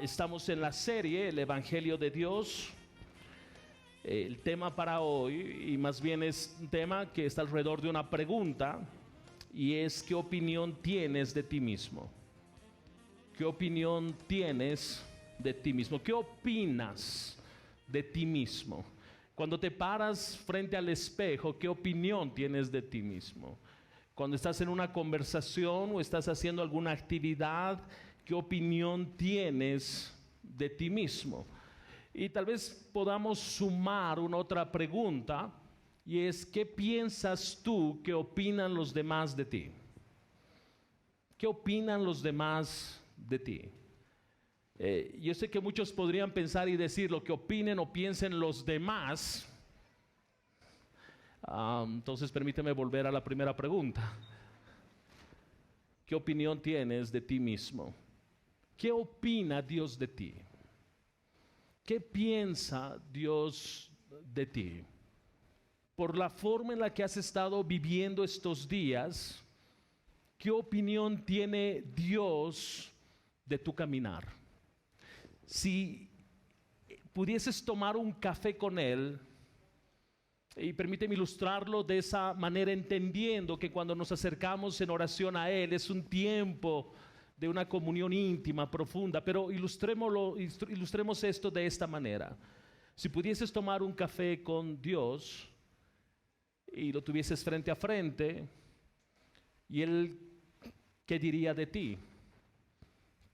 Estamos en la serie El Evangelio de Dios. El tema para hoy, y más bien es un tema que está alrededor de una pregunta, y es: ¿qué opinión tienes de ti mismo? ¿Qué opinión tienes de ti mismo? ¿Qué opinas de ti mismo? Cuando te paras frente al espejo, ¿qué opinión tienes de ti mismo? Cuando estás en una conversación o estás haciendo alguna actividad, ¿qué opinión tienes de ti mismo? Y tal vez podamos sumar una otra pregunta, y es: ¿qué piensas tú que opinan los demás de ti? ¿Qué opinan los demás de ti? Yo sé que muchos podrían pensar y decir lo que opinen o piensen los demás. Entonces permíteme volver a la primera pregunta. ¿Qué opinión tienes de ti mismo? ¿Qué opina Dios de ti? ¿Qué piensa Dios de ti? Por la forma en la que has estado viviendo estos días, ¿qué opinión tiene Dios de tu caminar? Si pudieses tomar un café con Él, y permíteme ilustrarlo de esa manera, entendiendo que cuando nos acercamos en oración a Él es un tiempo de una comunión íntima, profunda, pero ilustremos esto de esta manera. Si pudieses tomar un café con Dios y lo tuvieses frente a frente, y Él, ¿qué diría de ti?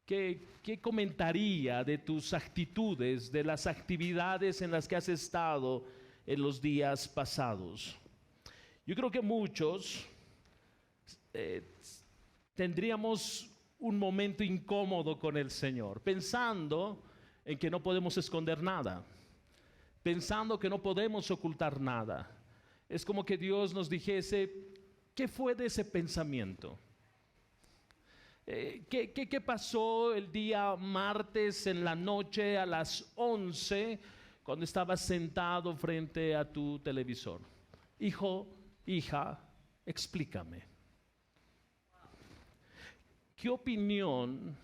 ¿Qué comentaría de tus actitudes, de las actividades en las que has estado en los días pasados? Yo creo que muchos tendríamos un momento incómodo con el Señor, pensando en que no podemos esconder nada, pensando que no podemos ocultar nada. Es como que Dios nos dijese: ¿qué fue de ese pensamiento? ¿Qué pasó el día martes en la noche a las 11 cuando estabas sentado frente a tu televisor? Hijo, hija, explícame. ¿Qué opinión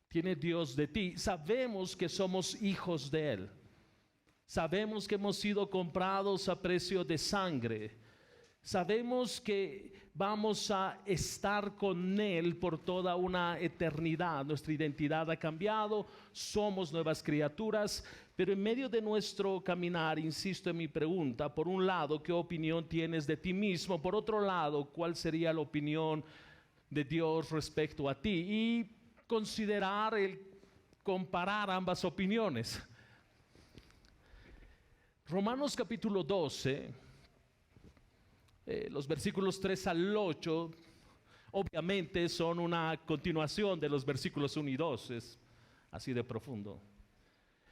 tiene Dios de ti? Sabemos que somos hijos de Él. Sabemos que hemos sido comprados a precio de sangre. Sabemos que vamos a estar con Él por toda una eternidad. Nuestra identidad ha cambiado, somos nuevas criaturas, pero en medio de nuestro caminar, insisto en mi pregunta: por un lado, ¿qué opinión tienes de ti mismo? Por otro lado, ¿cuál sería la opinión de Dios respecto a ti? Y considerar comparar ambas opiniones. Romanos capítulo 12, los versículos 3 al 8, obviamente son una continuación de los versículos 1 y 2, es así de profundo.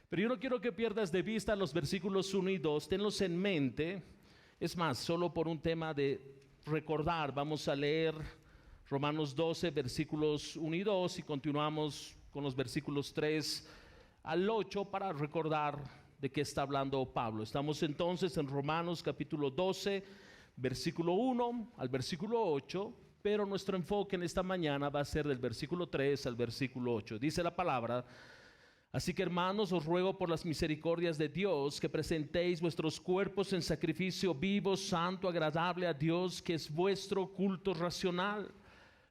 Pero yo no quiero que pierdas de vista los versículos 1 y 2, tenlos en mente. Es más, solo por un tema de recordar, vamos a leer Romanos 12, versículos 1 y 2, y continuamos con los versículos 3 al 8 para recordar de qué está hablando Pablo. Estamos entonces en Romanos capítulo 12, versículo 1 al versículo 8, pero nuestro enfoque en esta mañana va a ser del versículo 3 al versículo 8. Dice la palabra: así que, hermanos, os ruego por las misericordias de Dios que presentéis vuestros cuerpos en sacrificio vivo, santo, agradable a Dios, que es vuestro culto racional.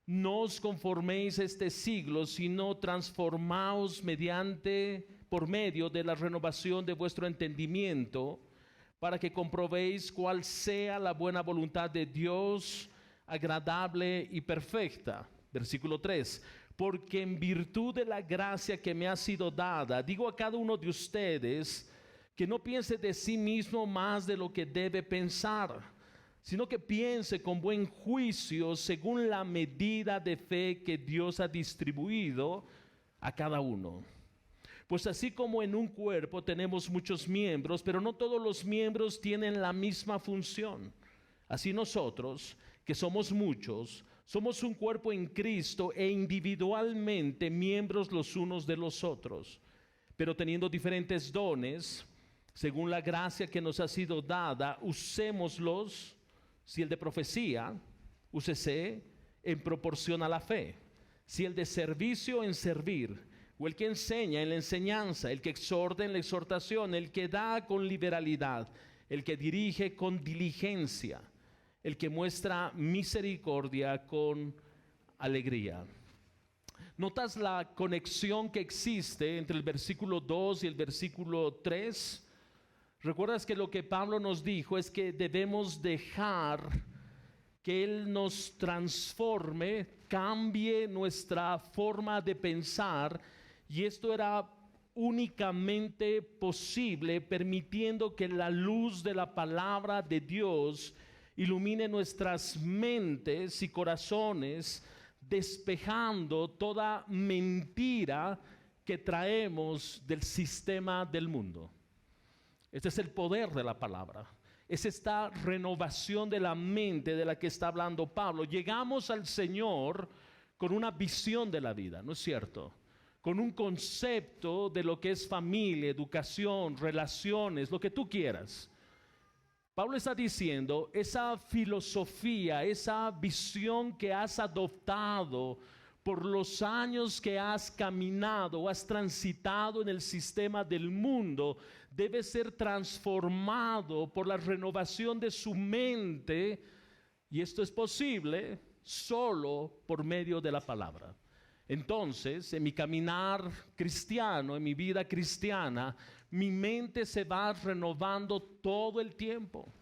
No os conforméis a este siglo, sino transformaos por medio de la renovación de vuestro entendimiento, para que comprobéis cuál sea la buena voluntad de Dios, agradable y perfecta. Versículo 3. Porque en virtud de la gracia que me ha sido dada, digo a cada uno de ustedes que no piense de sí mismo más de lo que debe pensar, sino que piense con buen juicio según la medida de fe que Dios ha distribuido a cada uno. Pues así como en un cuerpo tenemos muchos miembros, pero no todos los miembros tienen la misma función. Así nosotros, que somos muchos, somos un cuerpo en Cristo e individualmente miembros los unos de los otros. Pero teniendo diferentes dones, según la gracia que nos ha sido dada, usémoslos. Si el de profecía, úsese en proporción a la fe. Si el de servicio, en servir. o el que enseña en la enseñanza, el que exhorta en la exhortación, el que da con liberalidad, el que dirige con diligencia, el que muestra misericordia con alegría. ¿Notas la conexión que existe entre el versículo 2 y el versículo 3? ¿Recuerdas que lo que Pablo nos dijo es que debemos dejar que Él nos transforme, cambie nuestra forma de pensar? Y esto era únicamente posible permitiendo que la luz de la palabra de Dios ilumine nuestras mentes y corazones, despejando toda mentira que traemos del sistema del mundo. Este es el poder de la palabra. Es esta renovación de la mente de la que está hablando Pablo. Llegamos al Señor con una visión de la vida, ¿no es cierto? Con un concepto de lo que es familia, educación, relaciones, lo que tú quieras. Pablo está diciendo, esa filosofía, esa visión que has adoptado por los años que has caminado o has transitado en el sistema del mundo, debe ser transformado por la renovación de su mente, y esto es posible solo por medio de la palabra. Entonces, en mi caminar cristiano, en mi vida cristiana, mi mente se va renovando todo el tiempo.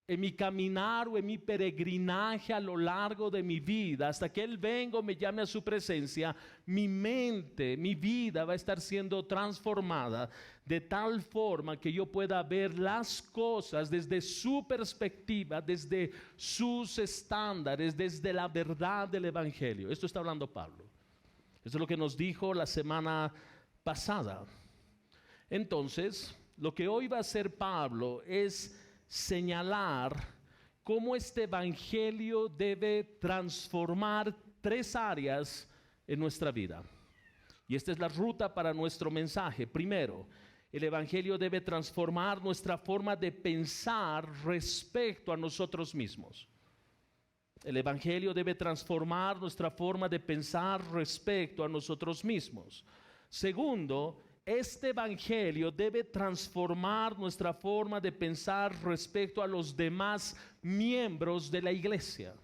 En mi caminar o en mi peregrinaje a lo largo de mi vida, hasta que Él venga o me llame a su presencia, mi mente, mi vida va a estar siendo transformada de tal forma que yo pueda ver las cosas desde su perspectiva, desde sus estándares, desde la verdad del Evangelio. Esto está hablando Pablo. Esto es lo que nos dijo la semana pasada. Entonces, lo que hoy va a hacer Pablo es señalar cómo este evangelio debe transformar 3 áreas en nuestra vida. Y esta es la ruta para nuestro mensaje. Primero, el evangelio debe transformar nuestra forma de pensar respecto a nosotros mismos. El evangelio debe transformar nuestra forma de pensar respecto a nosotros mismos. Segundo, este evangelio debe transformar nuestra forma de pensar respecto a los demás miembros de la iglesia.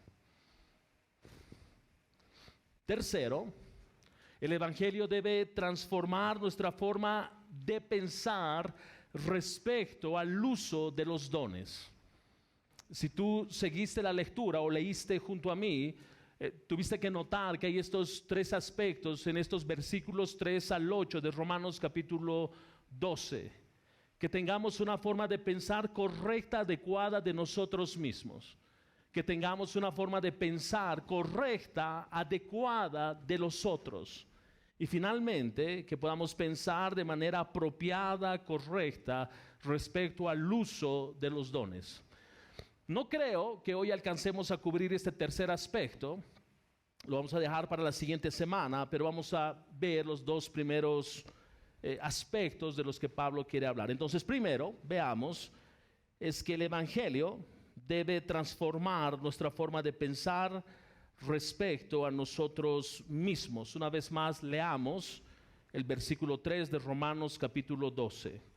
Tercero, el evangelio debe transformar nuestra forma de pensar respecto al uso de los dones. Si tú seguiste la lectura o leíste junto a mí, tuviste que notar que hay estos 3 aspectos en estos versículos 3 al 8 de Romanos capítulo 12. Que tengamos una forma de pensar correcta, adecuada de nosotros mismos. Que tengamos una forma de pensar correcta, adecuada de los otros. Y finalmente, que podamos pensar de manera apropiada, correcta, respecto al uso de los dones. No creo que hoy alcancemos a cubrir este tercer aspecto. Lo vamos a dejar para la siguiente semana, pero vamos a ver los 2 primeros aspectos de los que Pablo quiere hablar. Entonces, primero, veamos, es que el evangelio debe transformar nuestra forma de pensar respecto a nosotros mismos. Una vez más, leamos el versículo 3 de Romanos capítulo 12.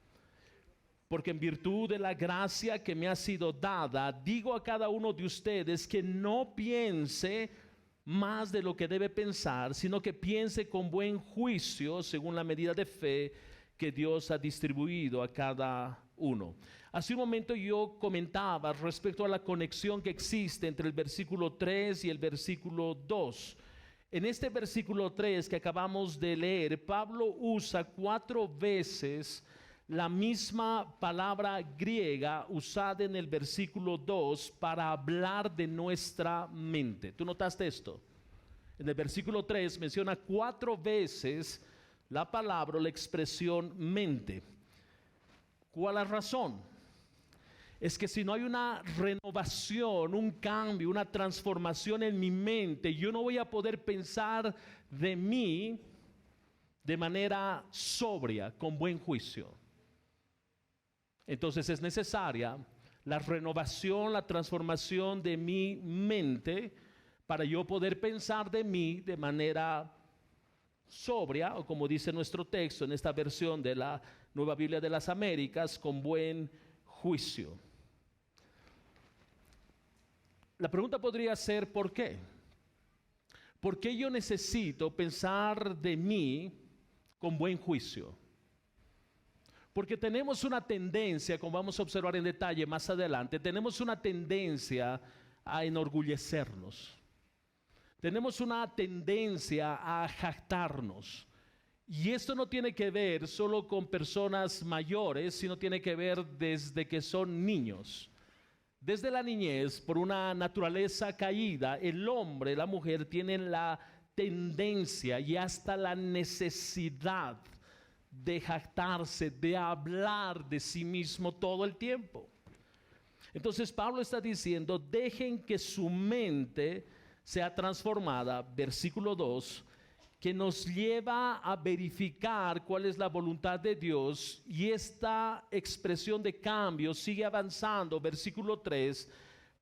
Porque en virtud de la gracia que me ha sido dada, digo a cada uno de ustedes que no piense más de lo que debe pensar, sino que piense con buen juicio según la medida de fe que Dios ha distribuido a cada uno. Hace un momento yo comentaba respecto a la conexión que existe entre el versículo 3 y el versículo 2. En este versículo 3 que acabamos de leer, Pablo usa 4 veces la misma palabra griega usada en el versículo 2 para hablar de nuestra mente. ¿Tú notaste esto? En el versículo 3 menciona 4 veces la palabra o la expresión mente. ¿Cuál es la razón? Es que si no hay una renovación, un cambio, una transformación en mi mente, yo no voy a poder pensar de mí de manera sobria, con buen juicio. Entonces es necesaria la renovación, la transformación de mi mente para yo poder pensar de mí de manera sobria, o como dice nuestro texto en esta versión de la Nueva Biblia de las Américas, con buen juicio. La pregunta podría ser, ¿por qué? ¿Por qué yo necesito pensar de mí con buen juicio? Porque tenemos una tendencia, como vamos a observar en detalle más adelante, tenemos una tendencia a enorgullecernos. Tenemos una tendencia a jactarnos. Y esto no tiene que ver solo con personas mayores, sino tiene que ver desde que son niños. Desde la niñez, por una naturaleza caída, el hombre, la mujer tienen la tendencia y hasta la necesidad de jactarse, de hablar de sí mismo todo el tiempo. Entonces Pablo está diciendo, dejen que su mente sea transformada, versículo 2, que nos lleva a verificar cuál es la voluntad de Dios, y esta expresión de cambio sigue avanzando, versículo 3,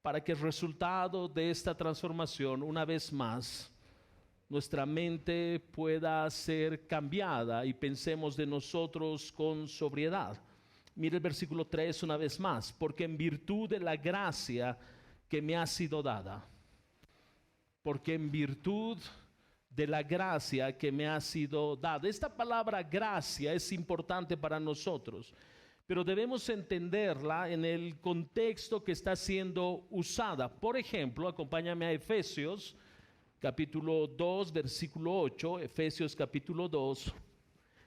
para que el resultado de esta transformación, una vez más, nuestra mente pueda ser cambiada y pensemos de nosotros con sobriedad. Mire el versículo 3 una vez más, porque en virtud de la gracia que me ha sido dada, porque en virtud de la gracia que me ha sido dada. Esta palabra gracia es importante para nosotros, pero debemos entenderla en el contexto que está siendo usada. Por ejemplo, acompáñame a Efesios capítulo 2, versículo 8, Efesios capítulo 2,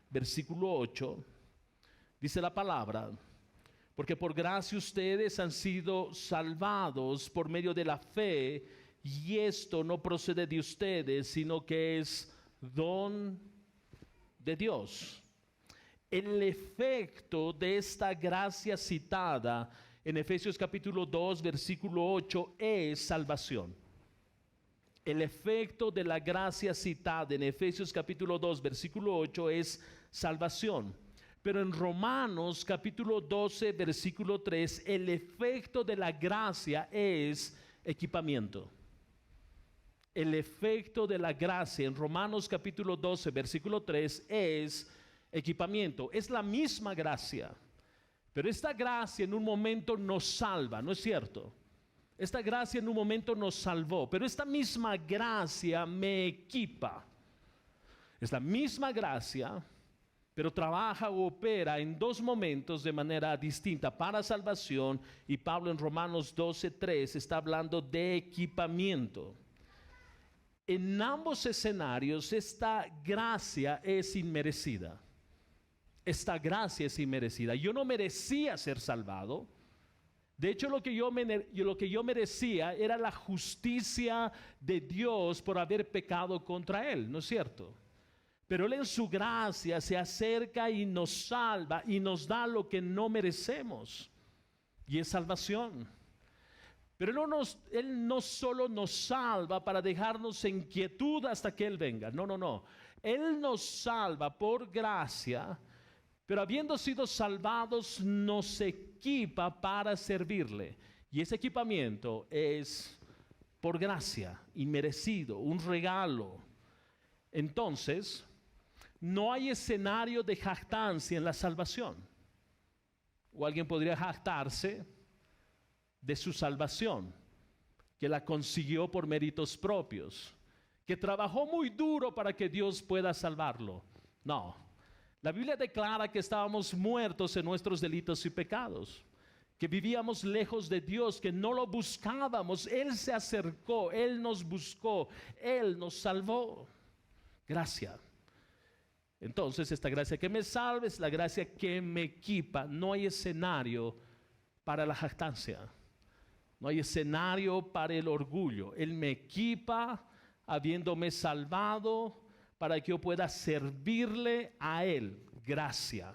versículo 8, dice la palabra, porque por gracia ustedes han sido salvados por medio de la fe, y esto no procede de ustedes, sino que es don de Dios. El efecto de esta gracia citada en Efesios capítulo 2, versículo 8 es salvación. El efecto de la gracia citada en Efesios capítulo 2, versículo 8 es salvación. Pero en Romanos capítulo 12, versículo 3, el efecto de la gracia es equipamiento. El efecto de la gracia en Romanos capítulo 12, versículo 3 es equipamiento. Es la misma gracia, pero esta gracia en un momento nos salva, ¿no es cierto? Esta gracia en un momento nos salvó, pero esta misma gracia me equipa. Es la misma gracia, pero trabaja o opera en dos momentos de manera distinta para salvación, y Pablo en Romanos 12:3 está hablando de equipamiento. En ambos escenarios esta gracia es inmerecida. Esta gracia es inmerecida. Yo no merecía ser salvado. De hecho, lo que yo merecía era la justicia de Dios por haber pecado contra Él, ¿no es cierto? Pero Él en su gracia se acerca y nos salva y nos da lo que no merecemos, y es salvación. Pero Él no solo nos salva para dejarnos en quietud hasta que Él venga, no. Él nos salva por gracia, pero habiendo sido salvados nos equipa para servirle. Y ese equipamiento es por gracia, inmerecido, un regalo. Entonces, no hay escenario de jactancia en la salvación. O alguien podría jactarse de su salvación, que la consiguió por méritos propios, que trabajó muy duro para que Dios pueda salvarlo. No. La Biblia declara que estábamos muertos en nuestros delitos y pecados, que vivíamos lejos de Dios, que no lo buscábamos. Él se acercó, Él nos buscó, Él nos salvó. Gracia. Entonces, esta gracia que me salva es la gracia que me equipa. No hay escenario para la jactancia. No hay escenario para el orgullo. Él me equipa habiéndome salvado para que yo pueda servirle a Él. Gracia.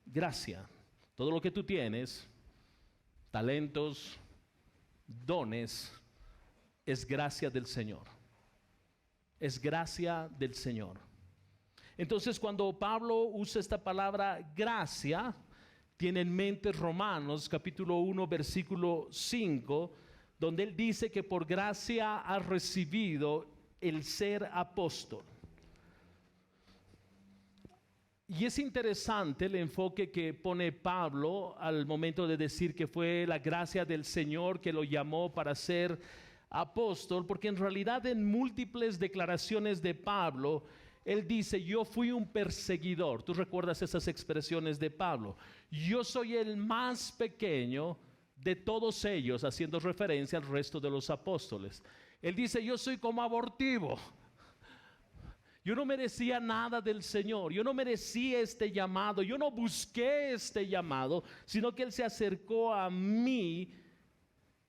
Gracia. Todo lo que tú tienes, talentos, dones, es gracia del Señor. Es gracia del Señor. Entonces, cuando Pablo usa esta palabra gracia, tiene en mente Romanos capítulo 1, versículo 5, donde él dice que por gracia ha recibido el ser apóstol. Y es interesante el enfoque que pone Pablo al momento de decir que fue la gracia del Señor que lo llamó para ser apóstol, porque en realidad en múltiples declaraciones de Pablo, él dice: yo fui un perseguidor. ¿Tú recuerdas esas expresiones de Pablo? Yo soy el más pequeño de todos ellos, haciendo referencia al resto de los apóstoles. Él dice: yo soy como abortivo. Yo no merecía nada del Señor, yo no merecía este llamado, yo no busqué este llamado, sino que Él se acercó a mí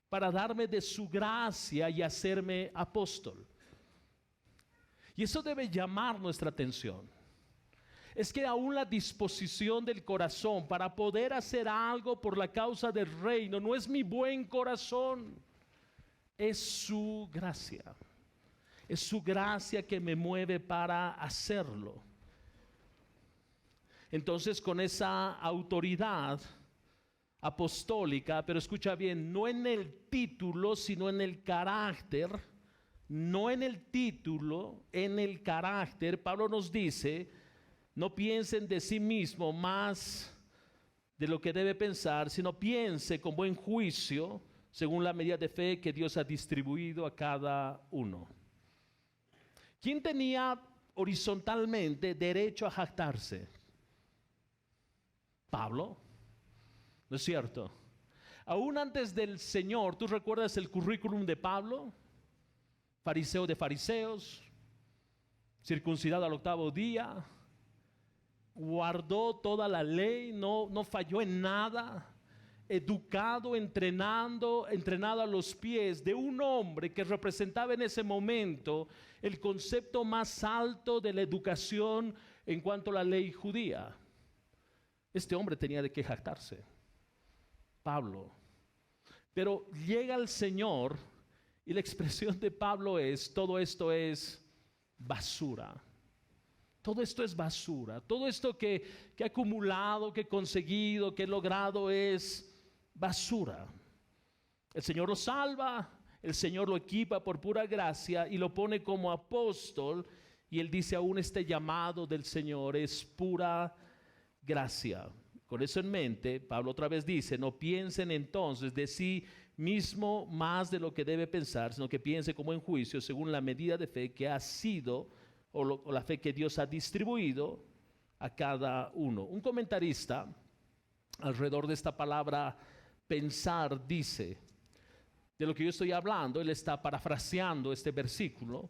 para darme de su gracia y hacerme apóstol. Y eso debe llamar nuestra atención. Es que aún la disposición del corazón para poder hacer algo por la causa del reino no es mi buen corazón, es su gracia. Es su gracia que me mueve para hacerlo. Entonces, con esa autoridad apostólica, pero escucha bien, no en el título, sino en el carácter, no en el título, en el carácter, Pablo nos dice: no piensen de sí mismo más de lo que debe pensar, sino piense con buen juicio, según la medida de fe que Dios ha distribuido a cada uno. ¿Quién tenía horizontalmente derecho a jactarse? Pablo, ¿no es cierto? Aún antes del Señor, ¿tú recuerdas el currículum de Pablo? Fariseo de fariseos, circuncidado al 8º día, guardó toda la ley, no falló en nada. Educado, entrenado a los pies de un hombre que representaba en ese momento el concepto más alto de la educación en cuanto a la ley judía. Este hombre tenía de qué jactarse, Pablo. Pero llega el Señor y la expresión de Pablo es: todo esto es basura. Todo esto es basura. Todo esto que he acumulado, que he conseguido, que he logrado es basura. El Señor lo salva, el Señor lo equipa por pura gracia y lo pone como apóstol, y él dice: aún este llamado del Señor es pura gracia. Con eso en mente, Pablo otra vez dice: no piensen entonces de sí mismo más de lo que debe pensar, sino que piense como en juicio, según la medida de fe que ha sido, o la fe que Dios ha distribuido a cada uno. Un comentarista alrededor de esta palabra pensar dice: de lo que yo estoy hablando, él está parafraseando este versículo,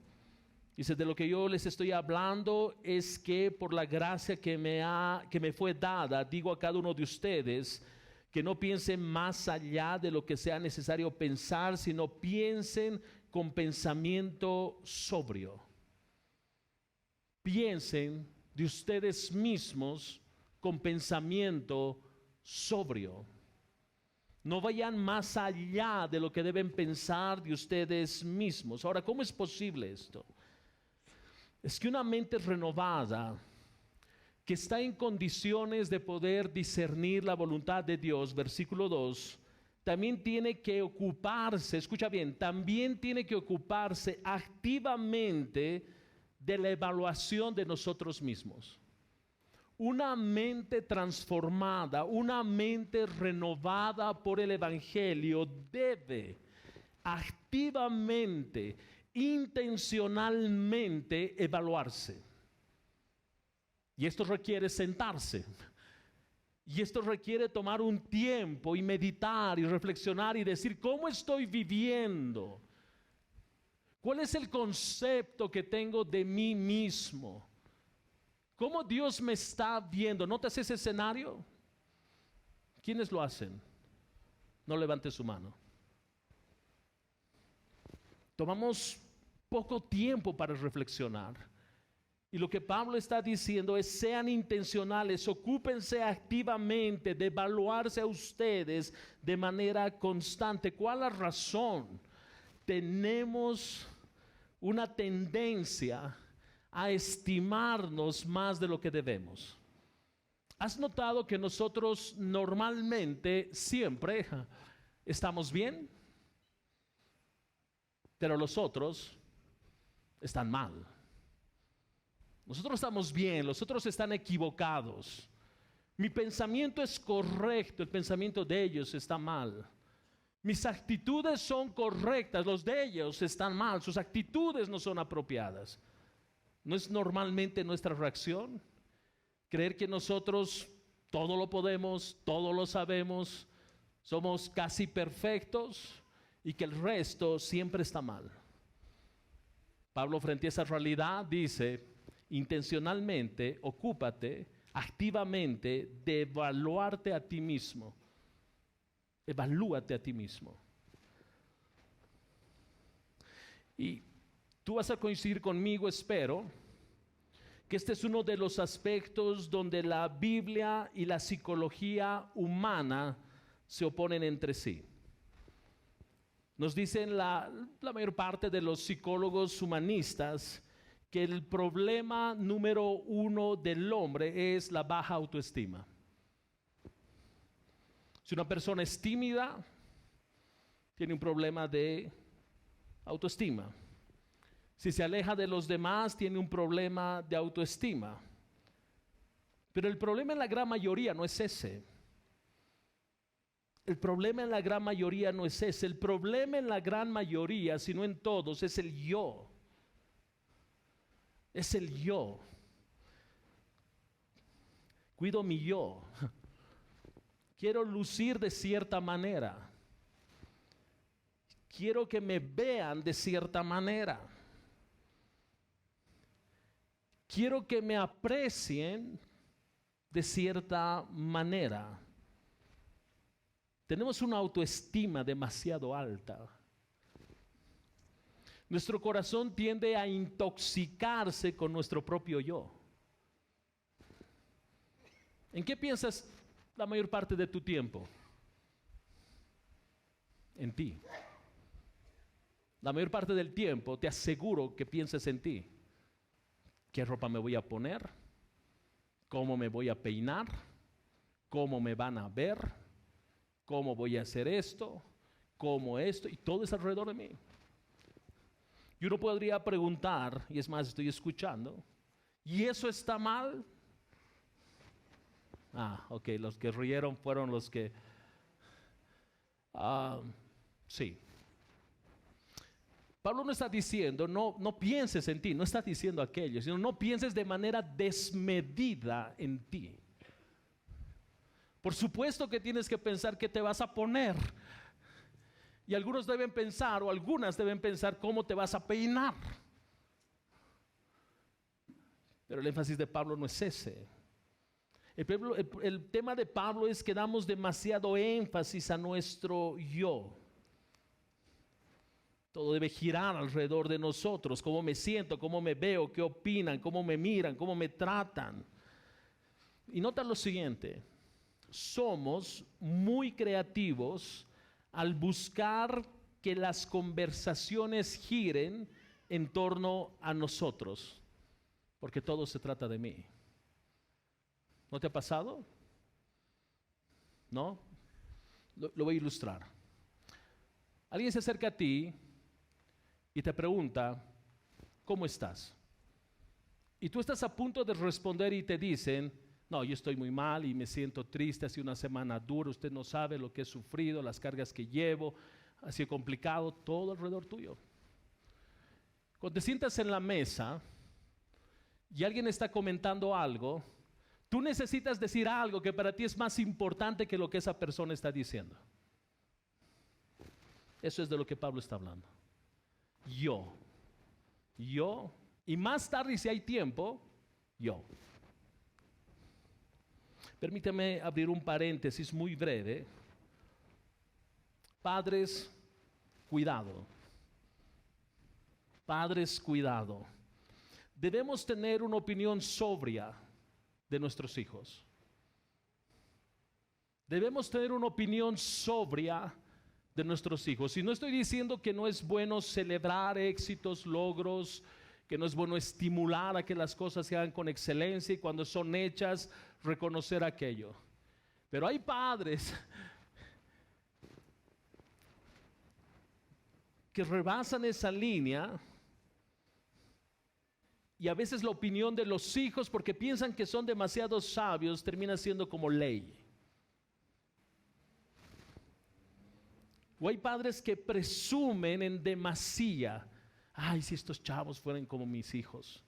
dice: de lo que yo les estoy hablando es que por la gracia que me fue dada, digo a cada uno de ustedes que no piensen más allá de lo que sea necesario pensar, sino piensen con pensamiento sobrio. Piensen de ustedes mismos con pensamiento sobrio. No vayan más allá de lo que deben pensar de ustedes mismos. Ahora, ¿cómo es posible esto? Es que una mente renovada, que está en condiciones de poder discernir la voluntad de Dios, versículo 2, también tiene que ocuparse, escucha bien, también tiene que ocuparse activamente de la evaluación de nosotros mismos. Una mente transformada, una mente renovada por el Evangelio debe activamente, intencionalmente evaluarse. Y esto requiere sentarse. Y esto requiere tomar un tiempo y meditar y reflexionar y decir: ¿cómo estoy viviendo? ¿Cuál es el concepto que tengo de mí mismo? ¿Cómo Dios me está viendo? ¿Notas ese escenario? ¿Quiénes lo hacen? No levante su mano. Tomamos poco tiempo para reflexionar. Y lo que Pablo está diciendo es: sean intencionales, ocúpense activamente de evaluarse a ustedes de manera constante. ¿Cuál es la razón? Tenemos una tendencia a estimarnos más de lo que debemos. ¿Has notado que nosotros normalmente siempre estamos bien, pero los otros están mal? Nosotros estamos bien, los otros están equivocados. Mi pensamiento es correcto, el pensamiento de ellos está mal. Mis actitudes son correctas, los de ellos están mal, sus actitudes no son apropiadas. ¿No es normalmente nuestra reacción? Creer que nosotros todo lo podemos, todo lo sabemos, somos casi perfectos y que el resto siempre está mal. Pablo, frente a esa realidad, dice: intencionalmente, ocúpate activamente de evaluarte a ti mismo. Evalúate a ti mismo. Y tú vas a coincidir conmigo, espero, que este es uno de los aspectos donde la Biblia y la psicología humana se oponen entre sí. Nos dicen la mayor parte de los psicólogos humanistas que el problema número uno del hombre es la baja autoestima. Si una persona es tímida, tiene un problema de autoestima. Si se aleja de los demás, tiene un problema de autoestima. Pero el problema en la gran mayoría no es ese. El problema en la gran mayoría no es ese. El problema en la gran mayoría, si no en todos, es el yo. Es el yo. Cuido mi yo. Quiero lucir de cierta manera. Quiero que me vean de cierta manera. Quiero que me aprecien de cierta manera. Tenemos una autoestima demasiado alta. Nuestro corazón tiende a intoxicarse con nuestro propio yo. ¿En qué piensas la mayor parte de tu tiempo? En ti. La mayor parte del tiempo te aseguro que pienses en ti. ¿Qué ropa me voy a poner? ¿Cómo me voy a peinar? ¿Cómo me van a ver? ¿Cómo voy a hacer esto? ¿Cómo esto? Y todo es alrededor de mí. Y uno podría preguntar, y es más, estoy escuchando, ¿y eso está mal? Ok, los que rieron fueron los que... sí. Pablo no está diciendo, no pienses en ti, no está diciendo aquello, sino no pienses de manera desmedida en ti. Por supuesto que tienes que pensar qué te vas a poner. Y algunos deben pensar, o algunas deben pensar cómo te vas a peinar. Pero el énfasis de Pablo no es ese. El tema de Pablo es que damos demasiado énfasis a nuestro yo. Todo debe girar alrededor de nosotros, cómo me siento, cómo me veo, qué opinan, cómo me miran, cómo me tratan. Y nota lo siguiente, somos muy creativos al buscar que las conversaciones giren en torno a nosotros, porque todo se trata de mí. ¿No te ha pasado? ¿No? Lo voy a ilustrar. Alguien se acerca a ti y te pregunta, ¿cómo estás? Y tú estás a punto de responder y te dicen, no, yo estoy muy mal y me siento triste, ha sido una semana dura, usted no sabe lo que he sufrido, las cargas que llevo, ha sido complicado, todo alrededor tuyo. Cuando te sientas en la mesa y alguien está comentando algo, tú necesitas decir algo que para ti es más importante que lo que esa persona está diciendo. Eso es de lo que Pablo está hablando. Yo, y más tarde, si hay tiempo, yo. Permítame abrir un paréntesis muy breve. Padres, cuidado. Padres, cuidado. Debemos tener una opinión sobria de nuestros hijos. Debemos tener una opinión sobria de nuestros hijos. Y no estoy diciendo que no es bueno celebrar éxitos, logros, que no es bueno estimular a que las cosas se hagan con excelencia y cuando son hechas, reconocer aquello. Pero hay padres que rebasan esa línea Y a veces la opinión de los hijos, porque piensan que son demasiado sabios, termina siendo como ley. O hay padres que presumen en demasía. Ay, si estos chavos fueran como mis hijos.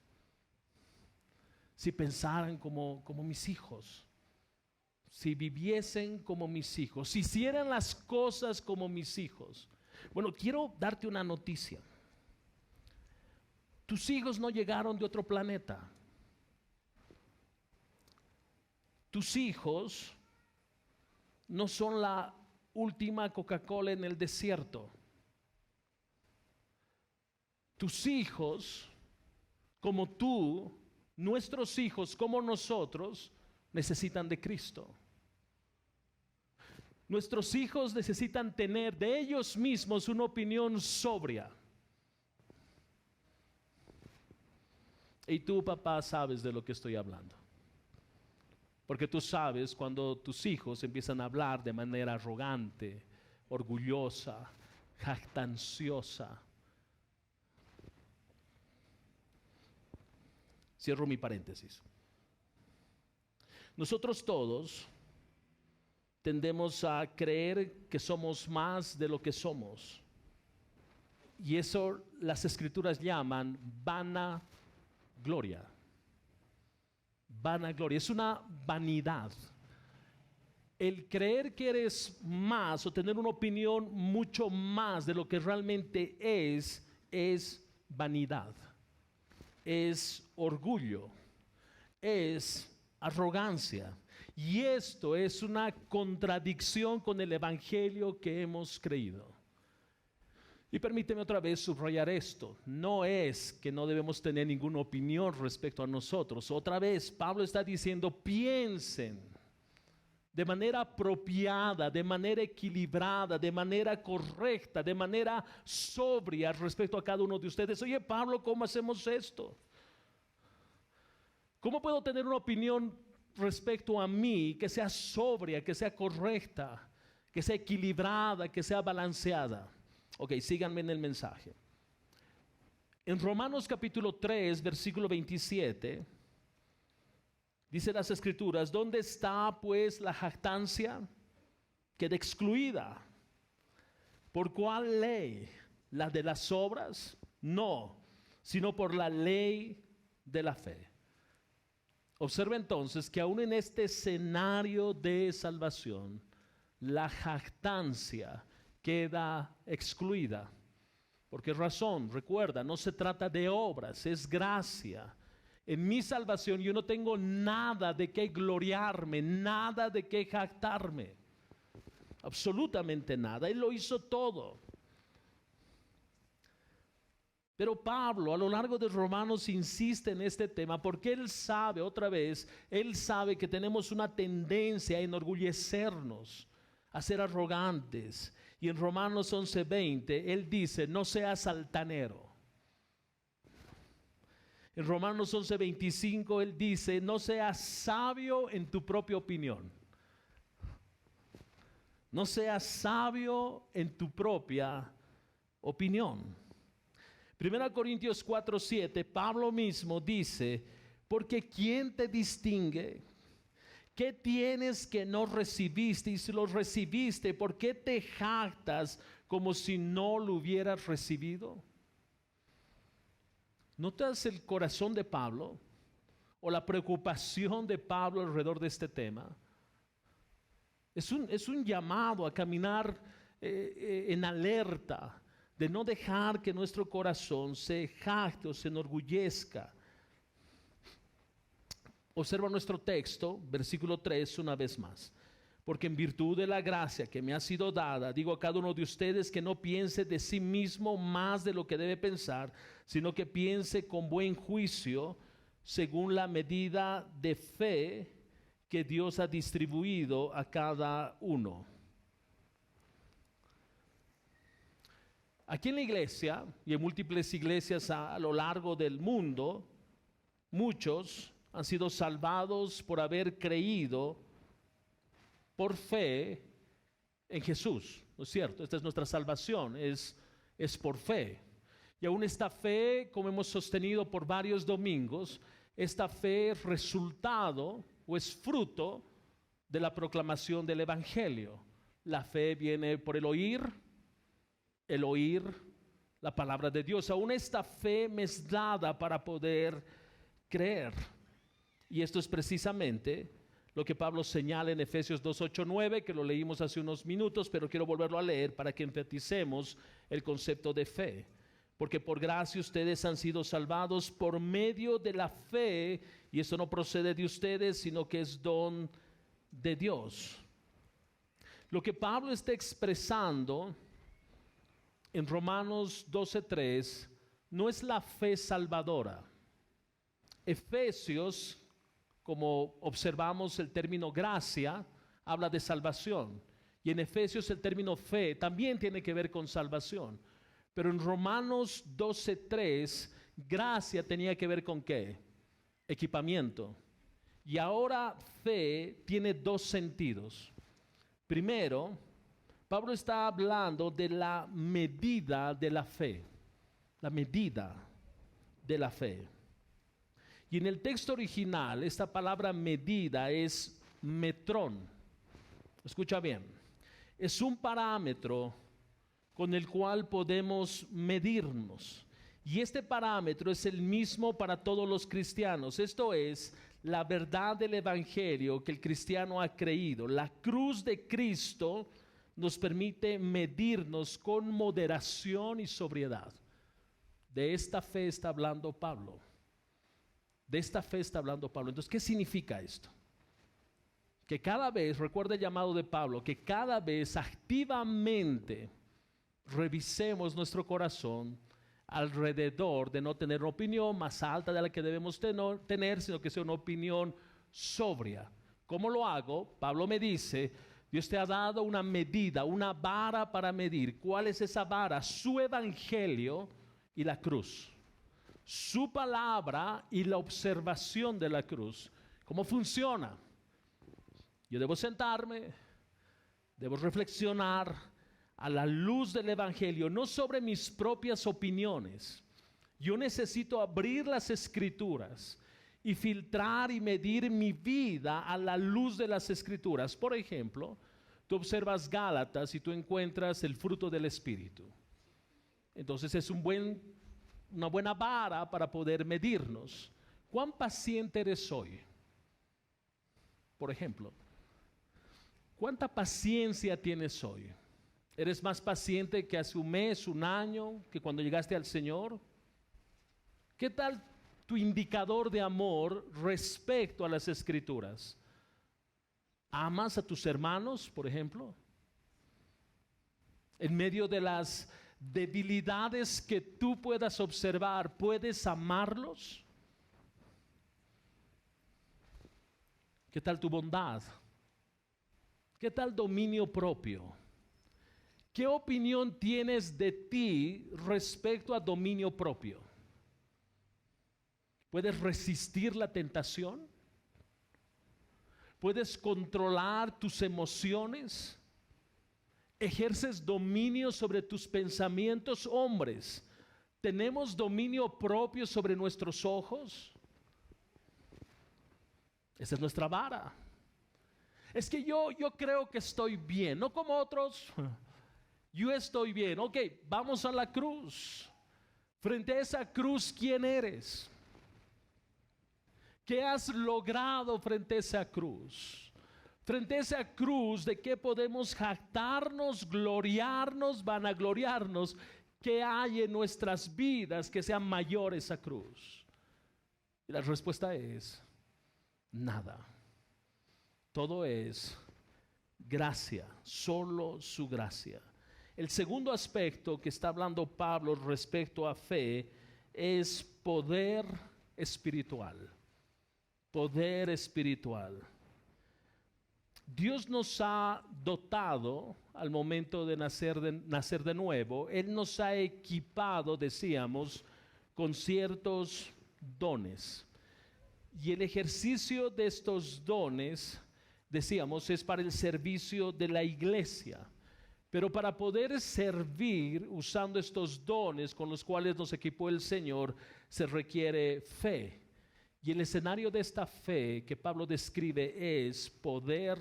Si pensaran como mis hijos. Si viviesen como mis hijos. Si hicieran las cosas como mis hijos. Bueno, quiero darte una noticia. Tus hijos no llegaron de otro planeta. Tus hijos no son la última Coca-Cola en el desierto. Tus hijos, como tú, nuestros hijos como nosotros, necesitan de Cristo. Nuestros hijos necesitan tener de ellos mismos una opinión sobria. Y tú, papá, sabes de lo que estoy hablando. Porque tú sabes cuando tus hijos empiezan a hablar de manera arrogante, orgullosa, jactanciosa. Cierro mi paréntesis. Nosotros todos tendemos a creer que somos más de lo que somos. Y eso las Escrituras llaman vanagloria. Vanagloria, es una vanidad. El creer que eres más o tener una opinión mucho más de lo que realmente es vanidad, es orgullo, es arrogancia. Y esto es una contradicción con el evangelio que hemos creído. Y permíteme otra vez subrayar esto. No es que no debemos tener ninguna opinión respecto a nosotros. Otra vez, Pablo está diciendo, piensen de manera apropiada, de manera equilibrada, de manera correcta, de manera sobria respecto a cada uno de ustedes. Oye, Pablo, ¿cómo hacemos esto? ¿Cómo puedo tener una opinión respecto a mí que sea sobria, que sea correcta, que sea equilibrada, que sea balanceada? Ok, síganme en el mensaje. En Romanos capítulo 3, versículo 27, dice las Escrituras, ¿dónde está pues la jactancia? Queda excluida. ¿Por cuál ley? ¿La de las obras? No, sino por la ley de la fe. Observa entonces que aún en este escenario de salvación, la jactancia queda excluida. ¿Por qué razón? Recuerda, no se trata de obras, es gracia. En mi salvación yo no tengo nada de qué gloriarme, nada de qué jactarme. Absolutamente nada. Él lo hizo todo. Pero Pablo a lo largo de Romanos insiste en este tema porque él sabe, otra vez, él sabe que tenemos una tendencia a enorgullecernos, a ser arrogantes. Y en Romanos 11:20 él dice, no seas altanero. En Romanos 11:25 él dice, no seas sabio en tu propia opinión. No seas sabio en tu propia opinión. 1 Corintios 4:7, Pablo mismo dice, porque ¿quién te distingue? ¿Qué tienes que no recibiste? Y si lo recibiste, ¿por qué te jactas como si no lo hubieras recibido? ¿Notas el corazón de Pablo? ¿O la preocupación de Pablo alrededor de este tema? Es un llamado a caminar en alerta, de no dejar que nuestro corazón se jacte o se enorgullezca. Observa nuestro texto, versículo 3, una vez más. Porque en virtud de la gracia que me ha sido dada, digo a cada uno de ustedes que no piense de sí mismo más de lo que debe pensar, sino que piense con buen juicio, según la medida de fe que Dios ha distribuido a cada uno. Aquí en la iglesia, y en múltiples iglesias a lo largo del mundo, muchos han sido salvados por haber creído por fe en Jesús, ¿no es cierto? Esta es nuestra salvación, es por fe. Y aún esta fe, como hemos sostenido por varios domingos, esta fe es resultado o es fruto de la proclamación del Evangelio. La fe viene por el oír la palabra de Dios. Aún esta fe me es dada para poder creer. Y esto es precisamente lo que Pablo señala en Efesios 2, 8, 9, que lo leímos hace unos minutos, pero quiero volverlo a leer para que enfaticemos el concepto de fe. Porque por gracia ustedes han sido salvados por medio de la fe, y esto no procede de ustedes, sino que es don de Dios. Lo que Pablo está expresando en Romanos 12:3 no es la fe salvadora. Efesios, como observamos el término gracia, habla de salvación. Y en Efesios el término fe también tiene que ver con salvación. Pero en Romanos 12:3, gracia tenía que ver con ¿qué? Equipamiento. Y ahora fe tiene dos sentidos. Primero, Pablo está hablando de la medida de la fe. La medida de la fe. Y en el texto original, esta palabra medida es metrón. Escucha bien. Es un parámetro con el cual podemos medirnos. Y este parámetro es el mismo para todos los cristianos. Esto es la verdad del Evangelio que el cristiano ha creído. La cruz de Cristo nos permite medirnos con moderación y sobriedad. De esta fe está hablando Pablo. De esta fe está hablando Pablo. Entonces, ¿qué significa esto? Que cada vez, recuerda el llamado de Pablo, que cada vez activamente revisemos nuestro corazón alrededor de no tener una opinión más alta de la que debemos tener, sino que sea una opinión sobria. ¿Cómo lo hago? Pablo me dice, Dios te ha dado una medida, una vara para medir. ¿Cuál es esa vara? Su evangelio y la cruz. Su palabra y la observación de la cruz. ¿Cómo funciona? Yo debo sentarme, debo reflexionar a la luz del Evangelio, no sobre mis propias opiniones. Yo necesito abrir las Escrituras y filtrar y medir mi vida a la luz de las Escrituras. Por ejemplo, tú observas Gálatas y tú encuentras el fruto del Espíritu. Entonces es una buena vara para poder medirnos. ¿Cuán paciente eres hoy? Por ejemplo, ¿cuánta paciencia tienes hoy? ¿Eres más paciente que hace un mes, un año, que cuando llegaste al Señor? ¿Qué tal tu indicador de amor respecto a las Escrituras? ¿Amas a tus hermanos, por ejemplo? En medio de las debilidades que tú puedas observar, ¿puedes amarlos? ¿Qué tal tu bondad? ¿Qué tal dominio propio? ¿Qué opinión tienes de ti respecto a dominio propio? ¿Puedes resistir la tentación? ¿Puedes controlar tus emociones? ¿Ejerces dominio sobre tus pensamientos? Hombres, ¿tenemos dominio propio sobre nuestros ojos? Esa es nuestra vara. Es que yo creo que estoy bien, no como otros. Yo estoy bien. Ok, vamos a la cruz. Frente a esa cruz, ¿quién eres? ¿Qué has logrado frente a esa cruz? Frente a esa cruz, ¿de qué podemos jactarnos, gloriarnos, vanagloriarnos? ¿Qué hay en nuestras vidas que sea mayor esa cruz? Y la respuesta es nada. Todo es gracia, solo su gracia. El segundo aspecto que está hablando Pablo respecto a fe es poder espiritual. Poder espiritual. Dios nos ha dotado al momento de nacer de nuevo. Él nos ha equipado, decíamos, con ciertos dones. Y el ejercicio de estos dones, decíamos, es para el servicio de la iglesia. Pero para poder servir usando estos dones con los cuales nos equipó el Señor, se requiere fe. Y el escenario de esta fe que Pablo describe es poder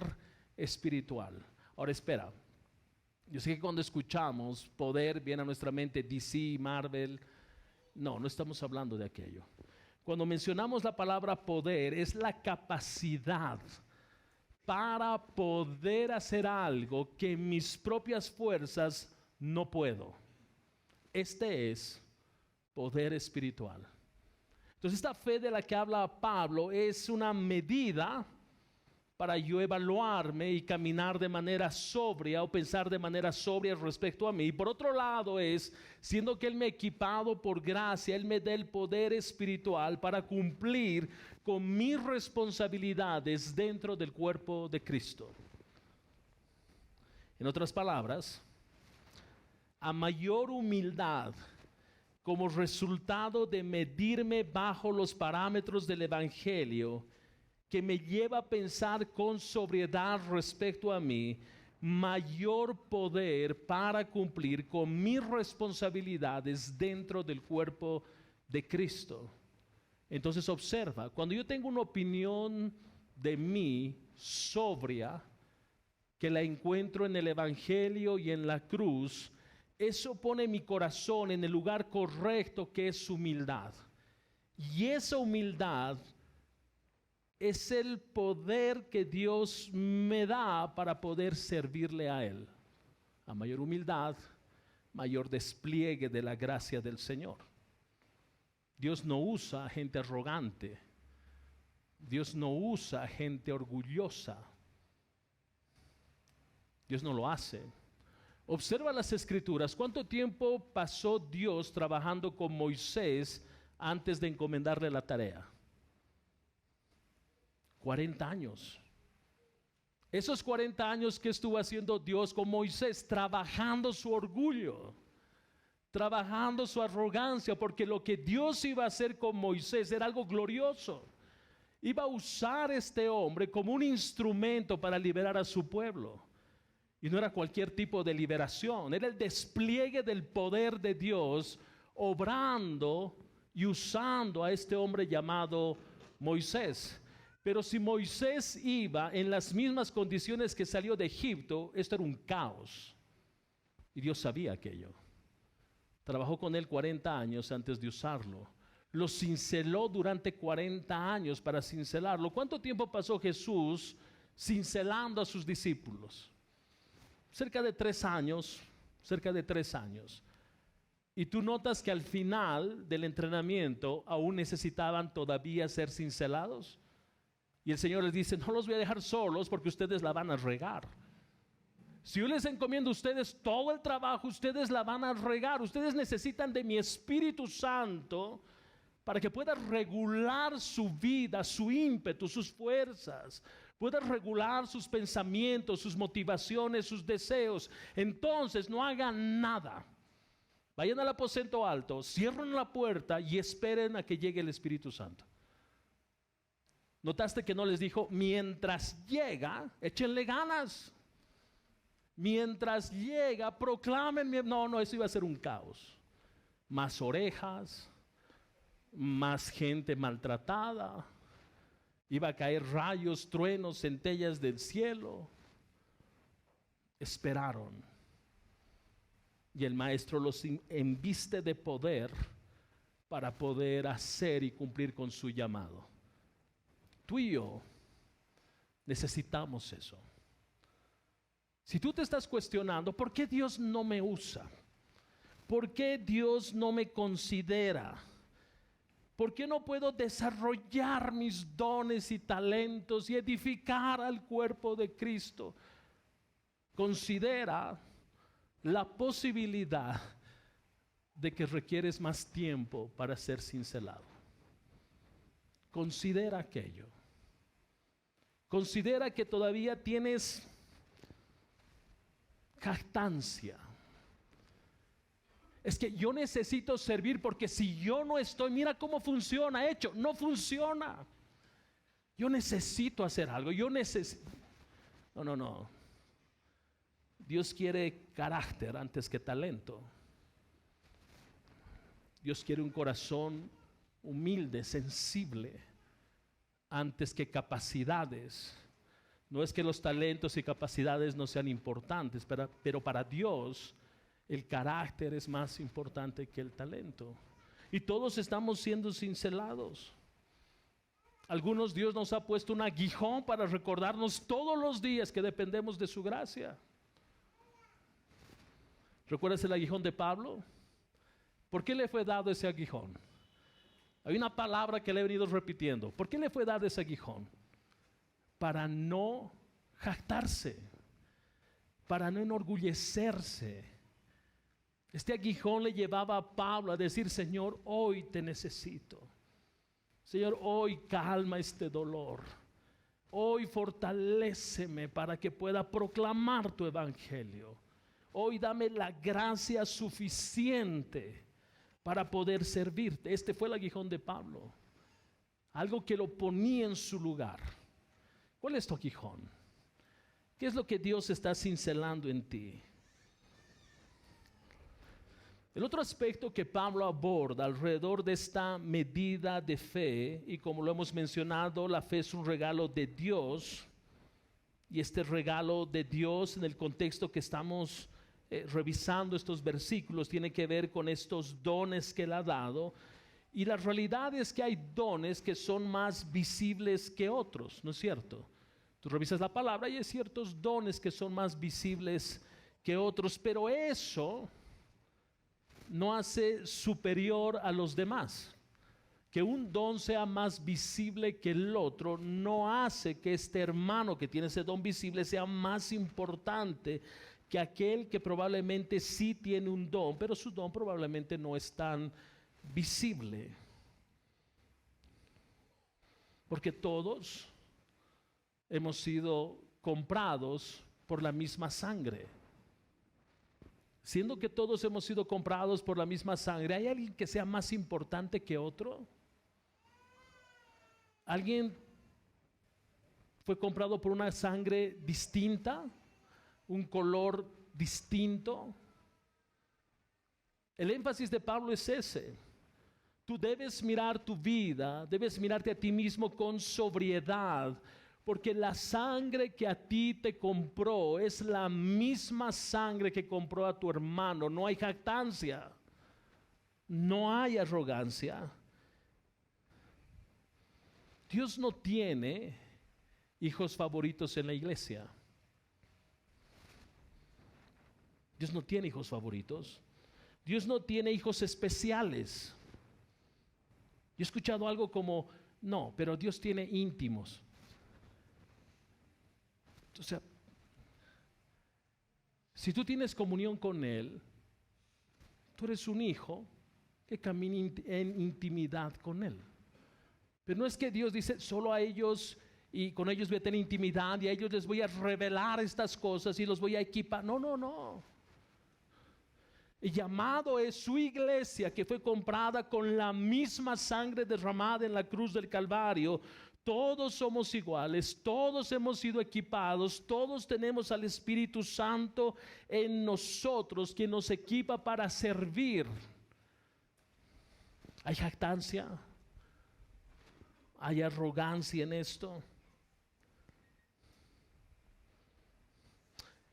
espiritual. Ahora espera, yo sé que cuando escuchamos poder viene a nuestra mente DC, Marvel. No estamos hablando de aquello. Cuando mencionamos la palabra poder, es la capacidad para poder hacer algo que en mis propias fuerzas no puedo. Este es poder espiritual. Entonces esta fe de la que habla Pablo es una medida para yo evaluarme y caminar de manera sobria o pensar de manera sobria respecto a mí. Y por otro lado es, siendo que Él me ha equipado por gracia, Él me da el poder espiritual para cumplir con mis responsabilidades dentro del cuerpo de Cristo. En otras palabras, a mayor humildad como resultado de medirme bajo los parámetros del Evangelio, que me lleva a pensar con sobriedad respecto a mí, mayor poder para cumplir con mis responsabilidades dentro del cuerpo de Cristo. Entonces observa, cuando yo tengo una opinión de mí sobria, que la encuentro en el Evangelio y en la cruz, eso pone mi corazón en el lugar correcto, que es humildad. Y esa humildad es el poder que Dios me da para poder servirle a Él. A mayor humildad, mayor despliegue de la gracia del Señor. Dios no usa gente arrogante. Dios no usa gente orgullosa. Dios no lo hace. Observa las Escrituras. ¿Cuánto tiempo pasó Dios trabajando con Moisés antes de encomendarle la tarea? 40 años. Esos 40 años que estuvo haciendo Dios con Moisés, trabajando su orgullo, trabajando su arrogancia, porque lo que Dios iba a hacer con Moisés era algo glorioso. Iba a usar a este hombre como un instrumento para liberar a su pueblo. Y no era cualquier tipo de liberación, era el despliegue del poder de Dios, obrando y usando a este hombre llamado Moisés. Pero si Moisés iba en las mismas condiciones que salió de Egipto, esto era un caos. Y Dios sabía aquello. Trabajó con él 40 años antes de usarlo. Lo cinceló durante 40 años para cincelarlo. ¿Cuánto tiempo pasó Jesús cincelando a sus discípulos? Cerca de 3 años, cerca de 3 años. Y tú notas que al final del entrenamiento aún necesitaban todavía ser cincelados. Y el Señor les dice, no los voy a dejar solos porque ustedes la van a regar. Si yo les encomiendo a ustedes todo el trabajo, ustedes la van a regar. Ustedes necesitan de mi Espíritu Santo para que pueda regular su vida, su ímpetu, sus fuerzas. Pueda regular sus pensamientos, sus motivaciones, sus deseos. Entonces no hagan nada. Vayan al aposento alto, cierren la puerta y esperen a que llegue el Espíritu Santo. ¿Notaste que no les dijo, mientras llega, échenle ganas? Mientras llega, proclamen. No, eso iba a ser un caos. Más orejas, más gente maltratada. Iba a caer rayos, truenos, centellas del cielo. Esperaron. Y el maestro los embiste de poder para poder hacer y cumplir con su llamado. Tú y yo necesitamos eso. Si tú te estás cuestionando, ¿por qué Dios no me usa? ¿Por qué Dios no me considera? ¿Por qué no puedo desarrollar mis dones y talentos y edificar al cuerpo de Cristo? Considera la posibilidad de que requieres más tiempo para ser cincelado. Considera aquello. Considera que todavía tienes jactancia. Es que yo necesito servir porque si yo no estoy, mira cómo funciona, hecho, no funciona. Yo necesito hacer algo, No. Dios quiere carácter antes que talento. Dios quiere un corazón humilde, sensible, antes que capacidades. No es que los talentos y capacidades no sean importantes, pero para Dios el carácter es más importante que el talento. Y todos estamos siendo cincelados. Algunos Dios nos ha puesto un aguijón para recordarnos todos los días que dependemos de su gracia. ¿Recuerdas el aguijón de Pablo? ¿Por qué le fue dado ese aguijón? Hay una palabra que le he venido repitiendo. ¿Por qué le fue dado ese aguijón? Para no jactarse, para no enorgullecerse. Este aguijón le llevaba a Pablo a decir: Señor, hoy te necesito. Señor, hoy calma este dolor. Hoy fortaléceme para que pueda proclamar tu evangelio. Hoy dame la gracia suficiente para poder servirte. Este fue el aguijón de Pablo. Algo que lo ponía en su lugar. ¿Cuál es tu aguijón? ¿Qué es lo que Dios está cincelando en ti? El otro aspecto que Pablo aborda alrededor de esta medida de fe, y como lo hemos mencionado, la fe es un regalo de Dios, y este regalo de Dios en el contexto que estamos revisando estos versículos tiene que ver con estos dones que Él ha dado. Y la realidad es que hay dones que son más visibles que otros, ¿no es cierto? Tú revisas la palabra y hay ciertos dones que son más visibles que otros, pero eso no hace superior a los demás. Que un don sea más visible que el otro no hace que este hermano que tiene ese don visible sea más importante que aquel que probablemente sí tiene un don, pero su don probablemente no es tan visible. Porque todos hemos sido comprados por la misma sangre. Siendo que todos hemos sido comprados por la misma sangre, ¿hay alguien que sea más importante que otro? ¿Alguien fue comprado por una sangre distinta? ¿Un color distinto? El énfasis de Pablo es ese. Tú debes mirar tu vida, debes mirarte a ti mismo con sobriedad, porque la sangre que a ti te compró es la misma sangre que compró a tu hermano. No hay jactancia, no hay arrogancia. Dios no tiene hijos favoritos en la iglesia. Dios no tiene hijos favoritos. Dios no tiene hijos especiales. Yo he escuchado algo como: no, pero Dios tiene íntimos. O sea, si tú tienes comunión con Él, tú eres un hijo que camina en intimidad con Él. Pero no es que Dios dice: solo a ellos y con ellos voy a tener intimidad y a ellos les voy a revelar estas cosas y los voy a equipar. No, no, no. El llamado es su iglesia, que fue comprada con la misma sangre derramada en la cruz del Calvario. Todos somos iguales, todos hemos sido equipados, todos tenemos al Espíritu Santo en nosotros, quien nos equipa para servir. ¿Hay jactancia? ¿Hay arrogancia en esto?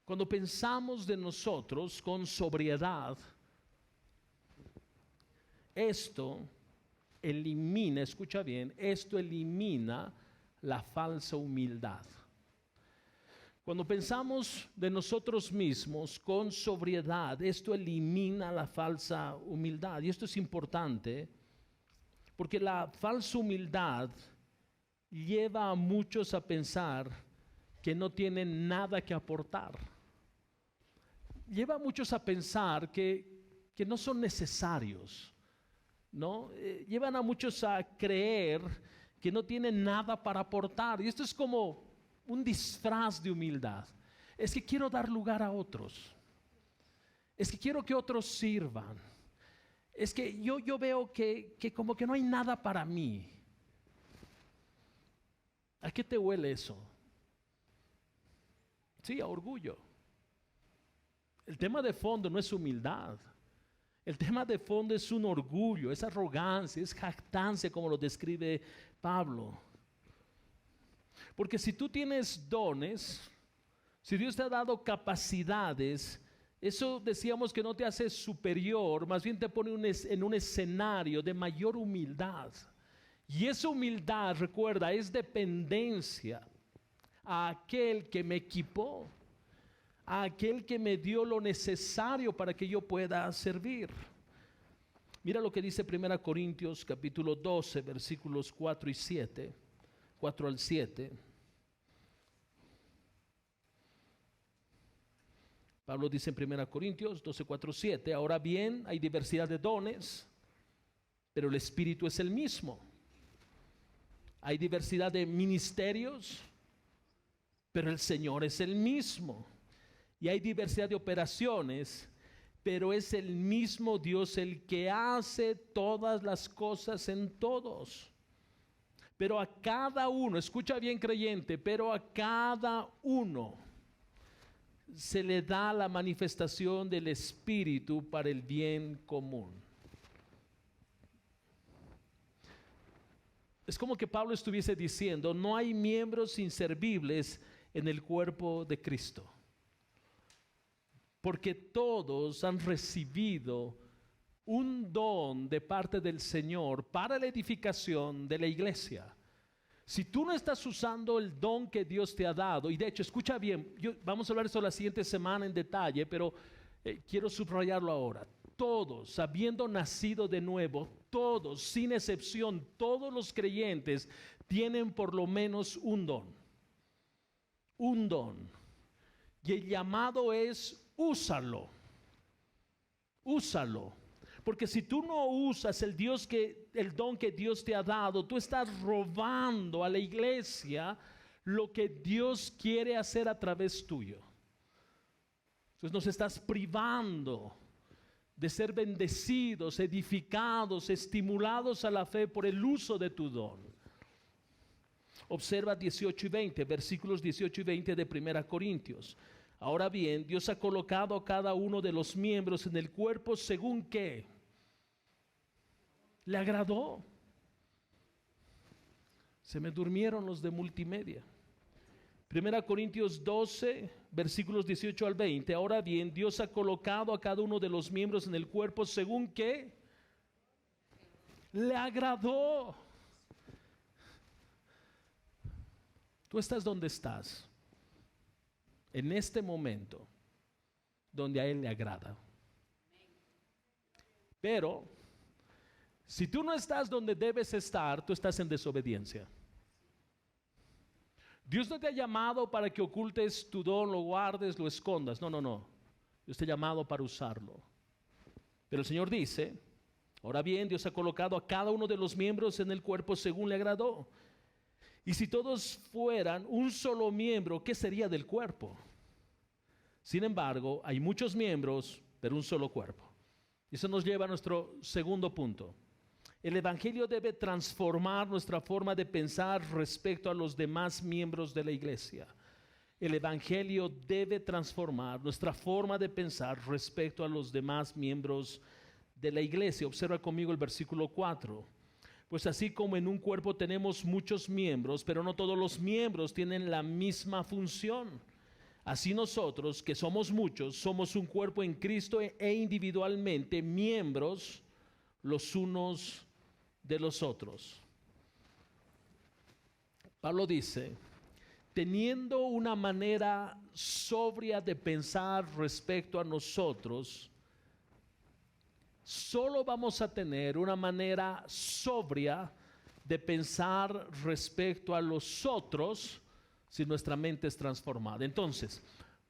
Cuando pensamos de nosotros con sobriedad, esto elimina, escucha bien, esto elimina la falsa humildad. Cuando pensamos de nosotros mismos con sobriedad, esto elimina la falsa humildad. Y esto es importante porque la falsa humildad lleva a muchos a pensar que no tienen nada que aportar. Lleva a muchos a pensar que no son necesarios, ¿no? Llevan a muchos a creer que no tienen nada para aportar. Y esto es como un disfraz de humildad. Es que quiero dar lugar a otros. Es que quiero que otros sirvan. Es que yo veo que como que no hay nada para mí. ¿A qué te huele eso? Sí, a orgullo. El tema de fondo no es humildad. El tema de fondo es un orgullo, es arrogancia, es jactancia, como lo describe Pablo. Porque si tú tienes dones, si Dios te ha dado capacidades, eso decíamos que no te hace superior, más bien te pone en un escenario de mayor humildad. Y esa humildad, recuerda, es dependencia a aquel que me equipó, a aquel que me dio lo necesario para que yo pueda servir. Mira lo que dice 1 Corintios capítulo 12, versículos 4 y 7, 4 al 7. Pablo dice en 1 Corintios 12, 4, 7, ahora bien, hay diversidad de dones, pero el Espíritu es el mismo. Hay diversidad de ministerios, pero el Señor es el mismo. Y hay diversidad de operaciones, pero es el mismo Dios el que hace todas las cosas en todos. Pero a cada uno, escucha bien creyente, pero a cada uno se le da la manifestación del Espíritu para el bien común. Es como que Pablo estuviese diciendo, no hay miembros inservibles en el cuerpo de Cristo, porque todos han recibido un don de parte del Señor para la edificación de la iglesia. Si tú no estás usando el don que Dios te ha dado, y de hecho, escucha bien, vamos a hablar de eso la siguiente semana en detalle, pero quiero subrayarlo ahora. Todos, habiendo nacido de nuevo, todos, sin excepción, todos los creyentes tienen por lo menos un don. Un don. Y el llamado es, úsalo. Úsalo. Porque si tú no usas el don que Dios te ha dado, tú estás robando a la iglesia lo que Dios quiere hacer a través tuyo. Entonces nos estás privando de ser bendecidos, edificados, estimulados a la fe por el uso de tu don. Observa 18 y 20, versículos 18 y 20 de 1 Corintios. Ahora bien, Dios ha colocado a cada uno de los miembros en el cuerpo según ¿qué? Le agradó. Se me durmieron los de multimedia. 1 Corintios 12, versículos 18 al 20. Ahora bien, Dios ha colocado a cada uno de los miembros en el cuerpo según ¿qué? Le agradó. Tú estás donde estás, en este momento, donde a Él le agrada. Pero si tú no estás donde debes estar, tú estás en desobediencia. Dios no te ha llamado para que ocultes tu don, lo guardes, lo escondas. No, no, no. Dios te ha llamado para usarlo. Pero el Señor dice, ahora bien, Dios ha colocado a cada uno de los miembros en el cuerpo según le agradó. Y si todos fueran un solo miembro, ¿qué sería del cuerpo? Sin embargo, hay muchos miembros, pero un solo cuerpo. Y eso nos lleva a nuestro segundo punto. El Evangelio debe transformar nuestra forma de pensar respecto a los demás miembros de la iglesia. El Evangelio debe transformar nuestra forma de pensar respecto a los demás miembros de la iglesia. Observa conmigo el versículo 4. Pues así como en un cuerpo tenemos muchos miembros, pero no todos los miembros tienen la misma función. Así nosotros, que somos muchos, somos un cuerpo en Cristo e individualmente miembros los unos de los otros. Pablo dice, teniendo una manera sobria de pensar respecto a nosotros, solo vamos a tener una manera sobria de pensar respecto a los otros si nuestra mente es transformada. Entonces,